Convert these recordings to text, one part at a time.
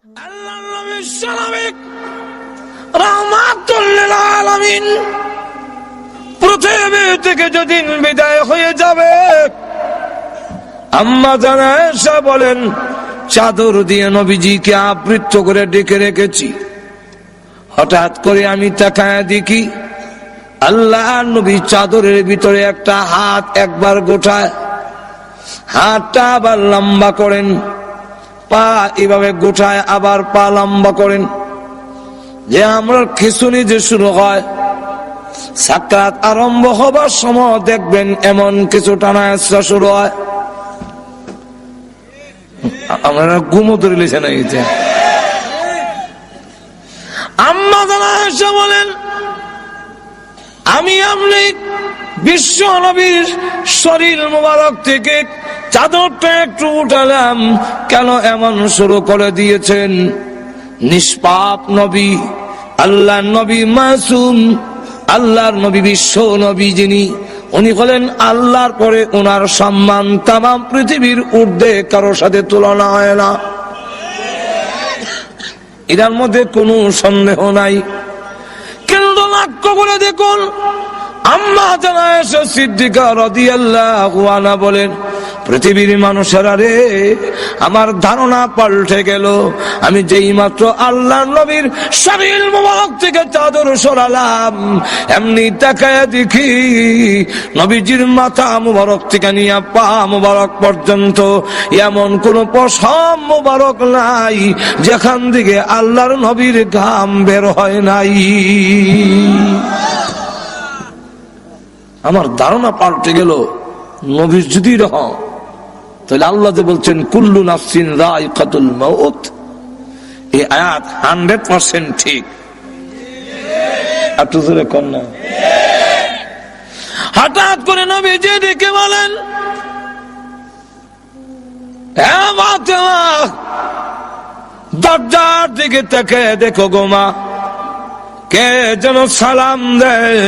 আল্লাহর নবী সালামিক রাহমাতুল লিল আলামিন পৃথিবী থেকে যেদিন বিদায় হয়ে যাবে, আম্মা জান আয়েশা বলেন, চাদর দিয়ে নবীজিকে আবৃত করে ডেকে রেখেছি। হঠাৎ করে আমি তাকায় দেখি আল্লাহর নবী চাদরের ভিতরে একটা হাত একবার গোটায়, হাতটা আবার লম্বা করেন, পা এভাবে গোটায় আবার পা লম্বা করেন। যে আমরা খিঁচুনি যে শুরু হয়, সাকরাত আরম্ভ হবার সময় দেখবেন এমন কিছু টানা আসা শুরু হয়। আমরা ঘুমো ধরে লিখে না গেছে। আম্মা জানা এসে বলেন, আমি আপনি বিশ্ব নবীর শরীর মুবারক থেকে চাদরটা একটু উঠালাম, কেন এমন শুরু করে দিয়েছেন? নিষ্পাপ নবী, আল্লাহর নবী মাসুম, আল্লাহর নবী বিশ্ব নবী যিনি, উনি হলেন আল্লাহর পরে ওনার সম্মান তামাম পৃথিবীর ঊর্ধ্বে কারোর সাথে তুলনা হয় না, এটার মধ্যে কোনো সন্দেহ নাই। কিন্তু লক্ষ্য করে দেখুন, আম্মা জান আয়েশা সিদ্দিকা রাদিয়াল্লাহু আনহা বলেন, পৃথিবীর মানুষেরা রে, আমার ধারণা পাল্টে গেল। আমি যেই মাত্র আল্লাহর নবীর শরীর মুবারক থেকে চাদর সরালাম, এমনি তাকায় দেখি নবীজির মাথা মুবারক থেকে নিয়ে পা মুবারক পর্যন্ত এমন কোন পশম মুবারক নাই যেখান থেকে আল্লাহর নবীর ঘাম বের হয় নাই। আমার ধারণা পাল্টে গেল। নবীর যদি রহ, তাহলে আল্লাহ যে বলছেন কুল্লু নাফসিন যায়িকাতুল মাউত, এই আয়াত 100% ঠিক। একটু জোরে কোন না। হঠাৎ করে নবীজি ডেকে বলেন, হে ফাতেমা, দরজার দিকে তাকিয়ে দেখো গো মা, কে যেন সালাম দেয়,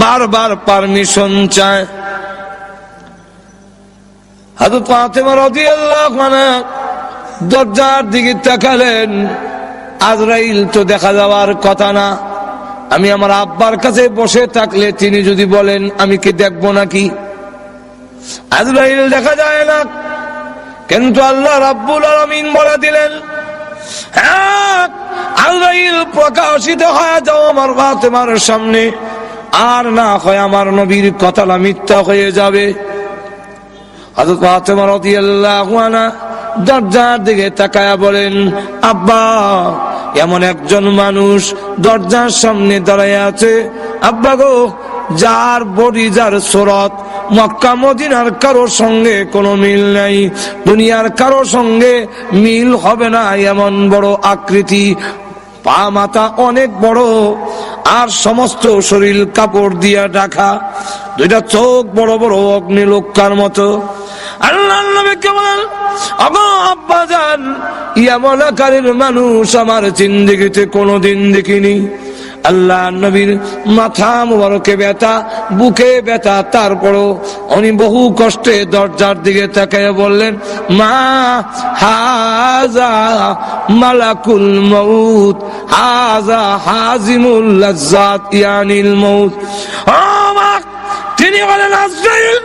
বারবার পারমিশন চায়। হযরত ফাতেমা রাদিয়াল্লাহু আনহা দরজার দিকে তাকালেন, আজরাইল তো দেখা যাওয়ার কথা না। আমি আমার আব্বার কাছে বসে থাকলে তিনি যদি বলেন, আমি কি দেখবো নাকি? আজরাইল দেখা যায় না, কিন্তু আল্লাহ রাব্বুল আলামিন বলে দিলেন, হ্যাঁ আজরাইল প্রকাশিত হয়ে যাও আমার ফাতেমার সামনে, আর না হয় আমার নবীর কথাটা মিথ্যা হয়ে যাবে। হযরত ফাতেমা রাদিয়াল্লাহু আনহা দরজার দিকে তাকায়া বলেন, আব্বা, এমন একজন মানুষ দরজার সামনে দাঁড়ায় আছে, আব্বা গো, যার বডি, যার সুরত মক্কা মদিনার কারো সঙ্গে কোনো মিল নাই, দুনিয়ার কারো সঙ্গে মিল হবে না, এমন বড় আকৃতি, পা মাথা অনেক বড়, আর সমস্ত শরীর কাপড় দিয়া ঢাকা, দুইটা চোখ বড় বড় অগ্নিলোকার মতো। আল্লাহর নবীকে বলেন, ওগো আব্বা জান, এমন আকারের মানুষ আমার জিন্দেগিতে কোনোদিন দেখিনি। আল্লাহর নবীর মাথা মুবারকে ব্যথা, বুকে ব্যথা, তারপরও উনি বহু কষ্টে দরজার দিকে তাকিয়ে বললেন, মা, হাযা মালাকুল মাউত, হাযা হাজিমুল লাজ্জাত ইয়ানিল মাউত। তিনি হলেন আজরাইল,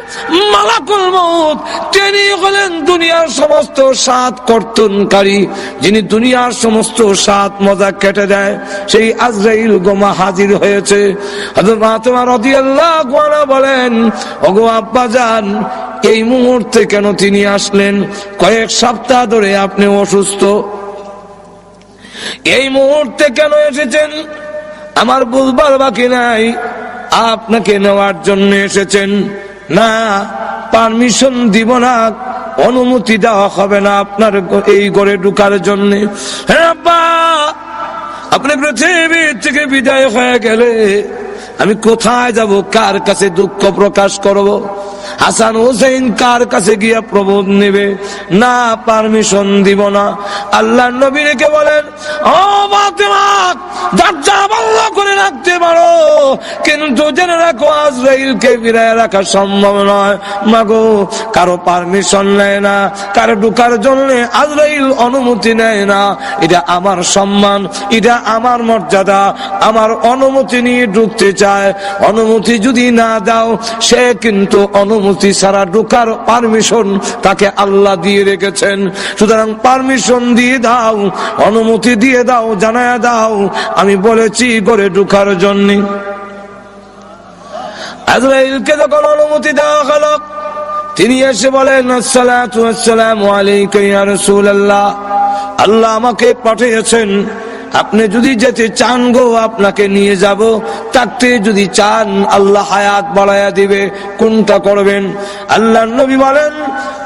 মালাকুল মউত, তিনি হলেন দুনিয়ার সমস্ত স্বাদ কর্তনকারী, যিনি দুনিয়ার সমস্ত স্বাদ মজা কেটে দেয়, সেই আজরাইল গোমা হাজির হয়েছে। হযরত ফাতেমা রাদিয়াল্লাহু আনহা বলেন, ওগো আব্বা জান, এই মুহূর্তে কেন তিনি আসলেন? কয়েক সপ্তাহ ধরে আপনি অসুস্থ, এই মুহূর্তে কেন এসেছেন? আমার বুঝবার বাকি নাই, আপনাকে নেওয়ার জন্য এসেছেন। না, পারমিশন দিব না, অনুমতি দেওয়া হবে না আপনার এই ঘরে ঢুকার জন্য। হ্যাঁ আব্বা, আপনি পৃথিবী থেকে বিদায় হয়ে গেলে আমি কোথায় যাব, কার কাছে দুঃখ প্রকাশ করব? হাসান হুসাইন কার কাছে গিয়ে প্রবোধ নেবে? না, পারমিশন দিব না। আল্লাহ নবী রেখে বলেন, ও ফাতেমা, দরজা বন্ধ করে রাখতে পারো, কিন্তু জেনে রাখো আজরাইলকে ফিরায় রাখা সম্ভব নয়। মাগো, কারো পারমিশন নেয় না, কারো ঢুকার জন্য আজরাইল অনুমতি নেয় না। এটা আমার সম্মান, এটা আমার মর্যাদা, আমার অনুমতি নিয়ে ঢুকতে চায়। অনুমতি যদি না দাও, সে কিন্তু অনুমতি ছাড়া ঢুকার পারমিশন তাকে আল্লাহ দিয়ে রেখেছেন। সুতরাং পারমিশন দিয়ে দাও, অনুমতি দিয়ে দাও, জানায়া দাও আমি বলেছি ঘরে ঢুকার জন্য। আজরাইলকে যখন অনুমতি দেওয়া হলো, তিনি এসে বলেন, আসসালাতু ওয়াসসালামু আলাইকা ইয়া রাসূলুল্লাহ, আল্লাহ আমাকে পাঠিয়েছেন, আপনি যদি যেতে চান গো আপনাকে নিয়ে যাব, থাকতে যদি চান আল্লাহ হায়াত বাড়ায়া দিবে, কোনটা করবেন? আল্লাহ নবী বলেন,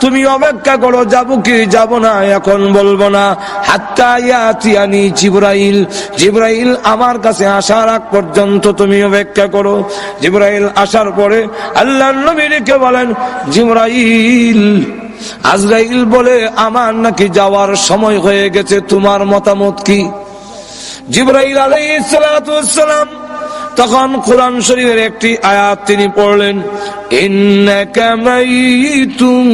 তুমি অপেক্ষা করো, যাবো কি যাব না এখন বলবো না, হাত্তা ইয়াতিয়ানি জিবরাইল, জিবরাইল আমার কাছে আসার আগ পর্যন্ত তুমি অপেক্ষা করো। জিবরাইল আসার পরে আল্লাহ নবী রেখে বলেন, জিবরাইল, আজরাইল বলে আমার নাকি যাওয়ার সময় হয়ে গেছে, তোমার মতামত কি? জিবরাইল আলাইহিস সালাতু ওয়াস সালাম তখন কোরআন শরীফের একটি আয়াত তিনি পড়লেন, ইন্নাকা মাইতুন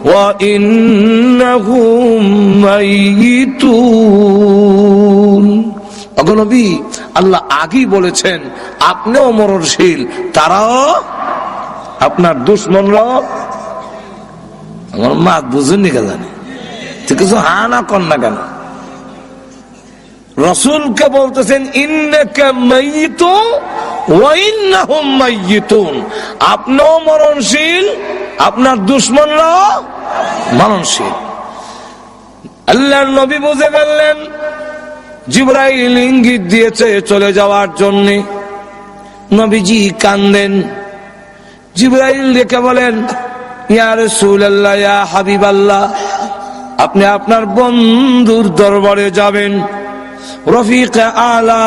ওয়া ইন্নাহুম মাইতুন। ওগো নবী, আল্লাহ আগেই বলেছেন আপনিও মরণশীল, তারাও, আপনার দুশমনরাও। আমার মা বুঝেননি কেন জানি, ঠিক আছে, হা না কর না কেন? রাসূলকে বলতেছেন ইন্নাকা মাইতুন ওয়া ইন্নাহুম মাইতুন, আপনিও মরণশীল, আপনার দুশমনরাও মরণশীল। আল্লাহর নবী বুঝে ফেললেন জিবরাইল ইঙ্গিত দিয়েছে চলে যাওয়ার জন্য। নবীজি কান্দেন। জিবরাইল ডেকে বলেন, ইয়া রাসূলুল্লাহ, ইয়া হাবিবাল্লাহ, আপনি আপনার বন্ধুর দরবারে যাবেন, রফিকে আলা,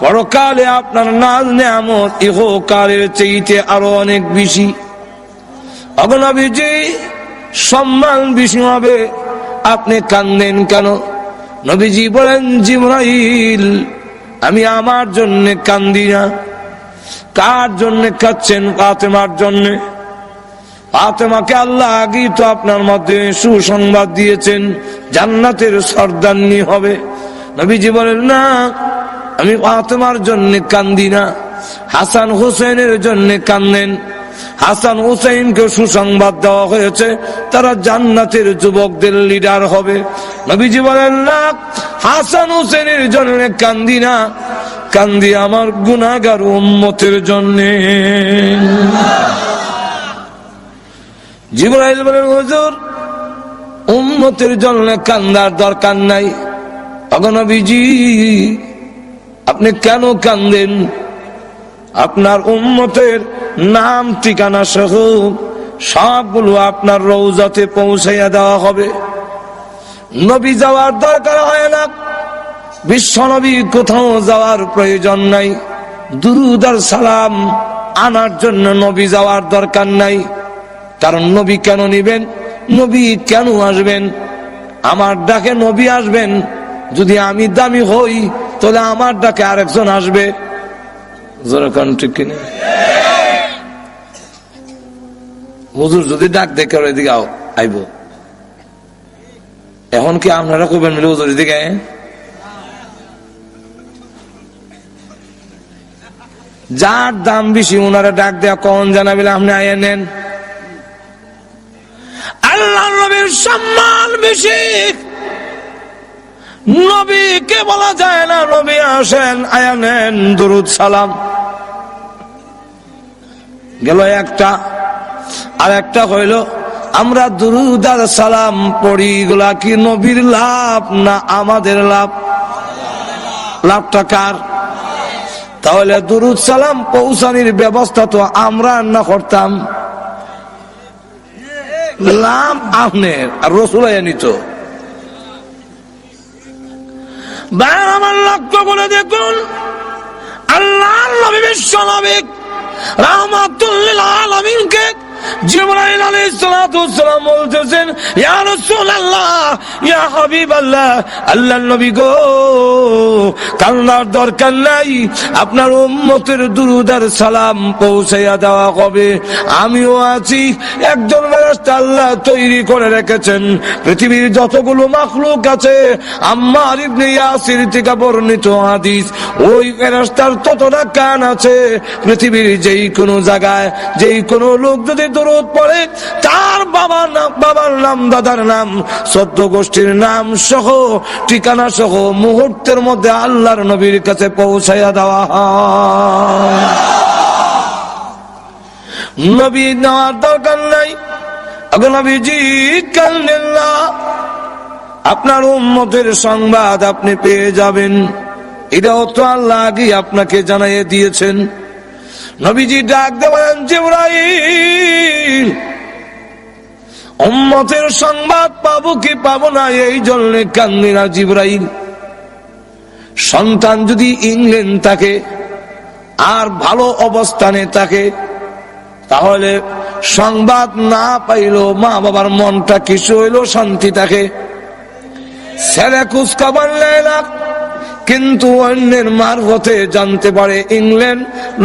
পরকালে আপনার নাজ নেয়ামত ইহকালের চাইতে আরো অনেক বেশি। ওগো নবীজি, সম্মান বেশি হবে, আপনি কান্দেন কেন? নবীজি বলেন, জিবরাইল, আমি আমার জন্য কান্দি না। কার জন্য কাঁদছেন? ফাতেমার জন্য। ফাতেমাকে আল্লাহ আগেই তো আপনার মধ্যে সুসংবাদ দিয়েছেন, জান্নাতের সর্দারনি হবে। নবীজি বলেন, না, আমি ফাতেমার জন্য কান্দি না, হাসান হুসাইনের জন্য কান্দেন। হাসান হুসাইনকে সুসংবাদ দেওয়া হয়েছে, তারা জান্নাতের যুবকদের লিডার হবে। নবীজি বলেন, না, হাসান হুসাইনের জন্য কান্দি না, কান্দি আমার গুনাহগার উম্মতের জন্য। জিবরাইল বলেন, হুজুর, উম্মতের জন্য কান্দার দরকার নাই। ওগো নবীজি, আপনি কেন কান্দেন? আপনার উম্মতের নাম ঠিকানা সহ সবগুলো আপনার রওজাতে পৌঁছাইয়া দেওয়া হবে। নবী যাওয়ার দরকার হয় না, বিশ্ব নবী কোথাও যাওয়ার প্রয়োজন নাই, দুরূদ আর সালাম আনার জন্য নবী যাওয়ার দরকার নাই। কারণ নবী কেন নিবেন? নবী কেন আসবেন? আমার ডাকে নবী আসবেন। যদি আমি দামি হই, তাহলে আমার ডাকে আরেকজন আসবে। ঠিক কিনা? হুজুর যদি ডাক দেখে এদিকে আইব, এখন কি আপনারা কইবেন মিলে হুজুর এদিকে? যার দাম বেশি ওনারা ডাক দেয়া কখন জানাবিলে আপনি আয়া নেন। আল্লাহ নবীর সম্মান বেশি, নবীকে বলা যায় না নবী আসেন, আয়া নেন, দুরুদ সালাম গেল একটা। আর একটা হইল আমরা দুরুদ আর সালাম পড়ি, এগুলা কি নবীর লাভ না আমাদের লাভ? লাভটা কার? তাহলে দুরুদ সালাম পৌঁছানির ব্যবস্থা তো আমরা না করতাম, লাভ আপনার আর রসুল নিত। আমার লক্ষ্য করে দেখুন, আল্লাহ নবী বিশ্ব নবী রাহমাতুল লিল আলামিনকে জিবরাইল আলাইহিস সালাতু ওয়াস সালাম বলতেছেন, ইয়া রাসূলুল্লাহ, ইয়া হাবিবাল্লাহ, আল্লাহর নবী গো, কান্নার দরকার নাই, আপনার উম্মতের দুরূদ আর সালাম পৌঁছাইয়া দেওয়া হবে। আমিও আছি, একজন ফেরেশতা আল্লাহ তৈরি করে রেখেছেন। পৃথিবীর যতগুলো মাখলুক আছে, আম্মার ইবনে ইয়াসির থেকে বর্ণিত হাদিস, ওই ফেরেশতার ততটা কান আছে, পৃথিবীর যেই কোনো জায়গায় যেই কোনো লোক যদি দরুদ পড়ে, তার বাবার নাম, দাদার নাম, 14 গোষ্ঠীর নাম সহ, ঠিকানা সহ মুহূর্তের মধ্যে আল্লাহর নবীর কাছে পৌঁছাইয়া দেওয়া হয়। নবী নেওয়ার দরকার নাই। নবীজি কান্দেন না, আপনার উম্মতের সংবাদ আপনি পেয়ে যাবেন, এটাও তো আল্লাহ আগে আপনাকে জানাইয়ে দিয়েছেন। নবীজি ডাক দেবেন, জিবরাইল, উম্মতের সংবাদ পাবো কি পাবো না, এই জন্য কান্দি না জিবরাইল। সন্তান যদি ইংল্যান্ড থাকে আর ভালো অবস্থানে থাকে, তাহলে সংবাদ না পাইলেও মা বাবার মনটা কিছু হইল শান্তি থাকে। ছেলে কুচকাবার নেয় না, কিন্তু অন্যের মারফতে জানতে পারে ইংল্যান্ড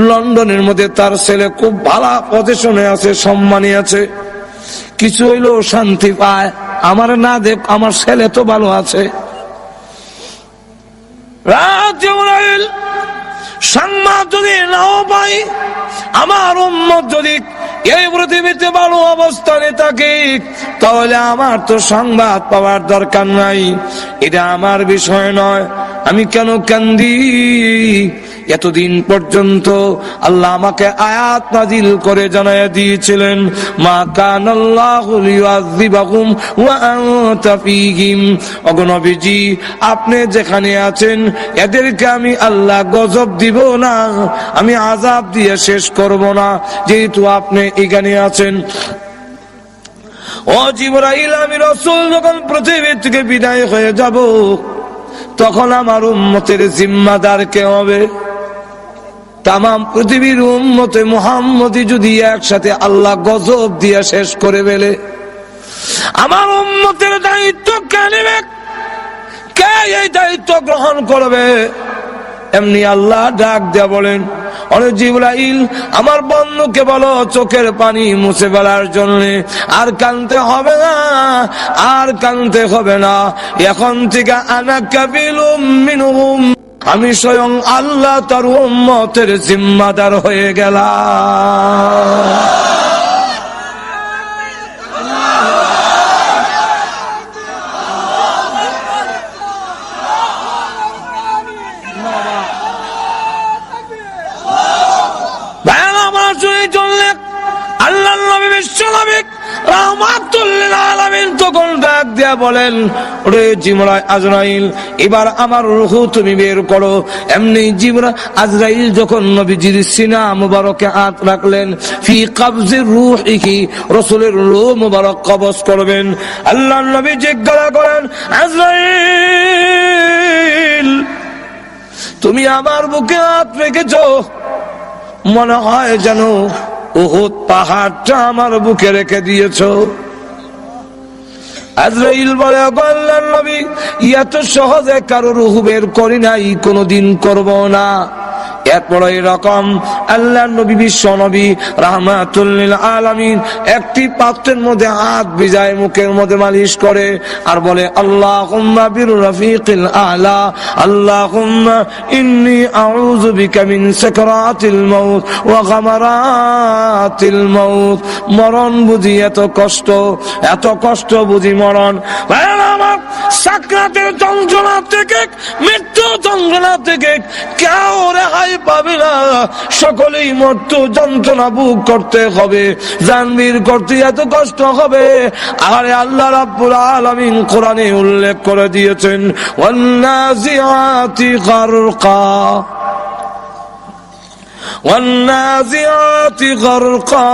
লন্ডনের মধ্যে তার ছেলে খুব ভালো পজিশনে আছে, সম্মানী আছে, কিছু হইলেও শান্তি পায়। আমার না দেখ, আমার ছেলে তো ভালো আছে। সংবাদ যদি নাও পাই, আমার উম্মত যদি এই পৃথিবীতে ভালো অবস্থানে থাকে, তাহলে আমার তো সংবাদ পাওয়ার দরকার নাই, এটা আমার বিষয় নয়। আমি কেন কান্দি? এতদিন পর্যন্ত আল্লাহ আমাকে আয়াত নাজিল করে জানাইয়া দিয়েছিলেন, মা কানাল্লাহু লিয়ুযিবাহুম ওয়া আনতা ফীহিম। ওগো নবীজি, আপনি যেখানে আছেন এদেরকে আমি আল্লাহ গজব দিব না, আমি আযাব দিয়ে শেষ করব না, যেহেতু আপনি এখানে আছেন। ও জিবরাইল, আমি রাসূল যখন পৃথিবী থেকে বিদায় হয়ে যাব, তখন আমার উম্মতের জিম্মাদার কে হবে? তাম পৃথিবীর উম্মতে মুহাম্মদী যদি একসাথে আল্লাহ গজব দিয়ে শেষ করে ফেলে, আমার উম্মতের দায়িত্ব কে নেবে? কে এই দায়িত্ব গ্রহণ করবে? এমনি আল্লাহ ডাক দেয়া বলেন, অরে জিবরাইল, আমার বন্ধুকে বলো চোখের পানি মুছে ফেলার জন্য। আর কানতে হবে না, আর কানতে হবে না, এখন থেকে আনা কাবিলুম মিনহুম, আমি স্বয়ং আল্লাহ তার উম্মতের জিম্মাদার হয়ে গেলাম। আল্লাহর নবী বিশ্বনবী রাহমাতুল লিল আলামিন তখন ডাক দিয়া বলেন, ওরে আজরাইল, এবার আমার রূহ তুমি বের করো। এমনি আজরাইল যখন নবীজির সিনা মুবারকে হাত রাখলেন, ফি কবজির রূহিহি, রাসূলের রূহ মুবারক কবজ করবেন। আল্লাহর নবী জিজ্ঞাসা করেন, আজরাইল, তুমি আমার বুকে হাত রেখেছো, মনে হয় যেন উহুদ পাহাড়টা আমার বুকে রেখে দিয়েছো। আজরাইল বলে, আল্লাহর নবী, এত সহজে কারো রূহ বের করি নাই, কোনদিন করব না। এরপর এরকম আল্লাহর নবী বিশ্ব নবী রাহমাতুল লিল আলামিন একটি পাত্রের মধ্যে হাত ভিজায় মুখের মধ্যে মালিশ করে আর বলে, আল্লাহুম্মা বির রাফিকিল আলা, আল্লাহুম্মা ইন্নী আউযু বিকা মিন সাকরাতিল মাউত ওয়া গামারাতিল মাউত। মরণ বুঝি এত কষ্ট বুঝি মরণ। আমার সাকরাতের যন্ত্রণা থেকে, মৃত্যু যন্ত্রণা থেকে কেউ রেহাই পাবে না, সকলেই মৃত্যু যন্ত্রণা বুক করতে হবে, জানবীর করতে এত কষ্ট হবে। আরে আল্লাহ রাব্বুল আলামিন কোরআনে উল্লেখ করে দিয়েছেন, ওয়ান্নাজিআতি গারকা والنازعات غرقا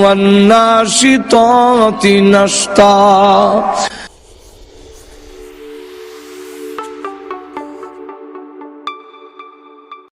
والناشطات نشطا।